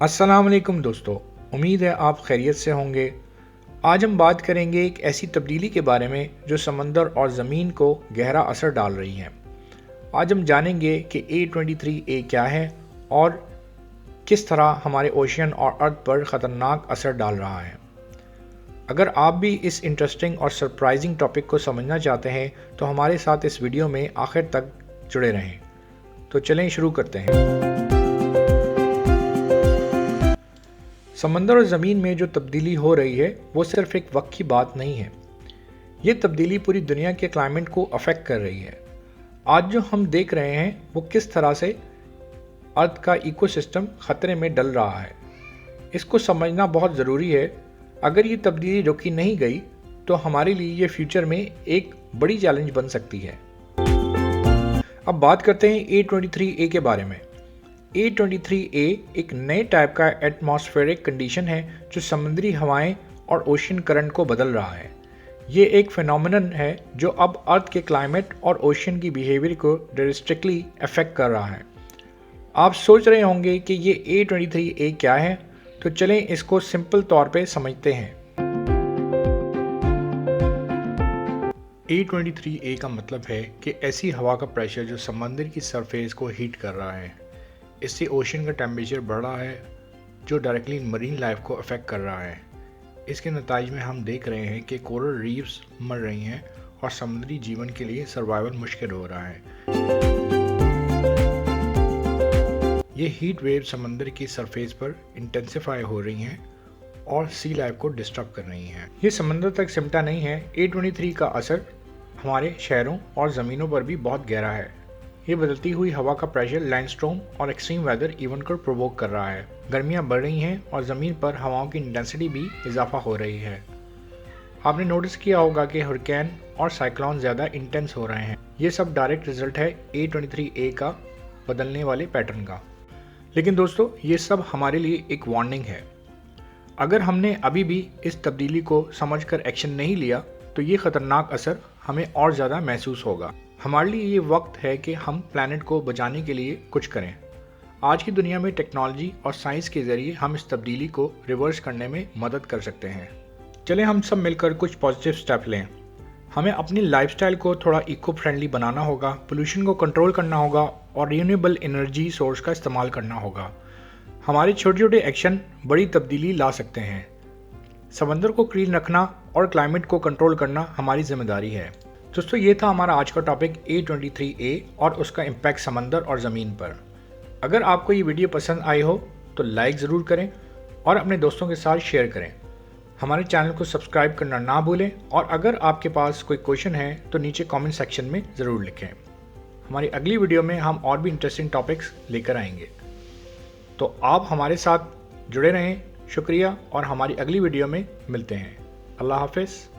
अस्सलाम वालेकुम दोस्तों, उम्मीद है आप खैरियत से होंगे। आज हम बात करेंगे एक ऐसी तब्दीली के बारे में जो समंदर और ज़मीन को गहरा असर डाल रही है। आज हम जानेंगे कि A23A क्या है और किस तरह हमारे ओशियन और अर्थ पर ख़तरनाक असर डाल रहा है। अगर आप भी इस इंटरेस्टिंग और सरप्राइजिंग टॉपिक को समझना चाहते हैं तो हमारे साथ इस वीडियो में आखिर तक जुड़े रहें। तो चलें शुरू करते हैं। समंदर और ज़मीन में जो तब्दीली हो रही है वो सिर्फ एक वक्त की बात नहीं है। ये तब्दीली पूरी दुनिया के क्लाइमेट को अफेक्ट कर रही है। आज जो हम देख रहे हैं वो किस तरह से अर्थ का इकोसिस्टम ख़तरे में डल रहा है। इसको समझना बहुत ज़रूरी है। अगर ये तब्दीली रोकी नहीं गई तो हमारे लिए ये फ्यूचर में एक बड़ी चैलेंज बन सकती है। अब बात करते हैं A23A के बारे में। A23A एक नए टाइप का एटमॉस्फेरिक कंडीशन है जो समुद्री हवाएं और ओशियन करंट को बदल रहा है। ये एक फिनोमेनन है जो अब अर्थ के क्लाइमेट और ओशियन की बिहेवियर को ड्रास्टिकली अफेक्ट कर रहा है। आप सोच रहे होंगे कि ये A23A क्या है, तो चलें इसको सिंपल तौर पे समझते हैं। A23A का मतलब है कि ऐसी हवा का प्रेशर जो समंदर की सरफेस को हीट कर रहा है। इससे ओशन का टेम्परेचर बढ़ रहा है जो डायरेक्टली मरीन लाइफ को अफेक्ट कर रहा है। इसके नतीजे में हम देख रहे हैं कि कोरल रीफ्स मर रही हैं और समुद्री जीवन के लिए सर्वाइवल मुश्किल हो रहा है। ये हीट वेव समंदर की सरफेस पर इंटेंसिफाई हो रही हैं और सी लाइफ को डिस्टर्ब कर रही हैं। ये समंदर तक सिमटा नहीं है। A23 का असर हमारे शहरों और ज़मीनों पर भी बहुत गहरा है। ये बदलती हुई हवा का प्रेशर लैंडस्टॉर्म और एक्सट्रीम वेदर इवेंट को प्रोवोक कर रहा है। गर्मियां बढ़ रही हैं और ज़मीन पर हवाओं की इंटेंसिटी भी इजाफा हो रही है। आपने नोटिस किया होगा कि हरिकेन और साइक्लोन ज़्यादा इंटेंस हो रहे हैं। ये सब डायरेक्ट रिजल्ट है A23A का बदलने वाले पैटर्न का। लेकिन दोस्तों, ये सब हमारे लिए एक वार्निंग है। अगर हमने अभी भी इस तब्दीली को समझकर एक्शन नहीं लिया तो ये ख़तरनाक असर हमें और ज़्यादा महसूस होगा। हमारे लिए ये वक्त है कि हम प्लैनेट को बचाने के लिए कुछ करें। आज की दुनिया में टेक्नोलॉजी और साइंस के ज़रिए हम इस तब्दीली को रिवर्स करने में मदद कर सकते हैं। चलें हम सब मिलकर कुछ पॉजिटिव स्टेप लें। हमें अपनी लाइफस्टाइल को थोड़ा इको फ्रेंडली बनाना होगा, पोल्यूशन को कंट्रोल करना होगा और रिन्यूएबल एनर्जी सोर्स का इस्तेमाल करना होगा। हमारे छोटे छोटे एक्शन बड़ी तब्दीली ला सकते हैं। समंदर को क्लीन रखना और क्लाइमेट को कंट्रोल करना हमारी जिम्मेदारी है। दोस्तों, ये था हमारा आज का टॉपिक A23A और उसका इम्पैक्ट समंदर और ज़मीन पर। अगर आपको ये वीडियो पसंद आई हो तो लाइक ज़रूर करें और अपने दोस्तों के साथ शेयर करें। हमारे चैनल को सब्सक्राइब करना ना भूलें और अगर आपके पास कोई क्वेश्चन है तो नीचे कमेंट सेक्शन में ज़रूर लिखें। हमारी अगली वीडियो में हम और भी इंटरेस्टिंग टॉपिक्स लेकर आएंगे। तो आप हमारे साथ जुड़े रहें। शुक्रिया और हमारी अगली वीडियो में मिलते हैं। अल्लाह हाफ़िज़।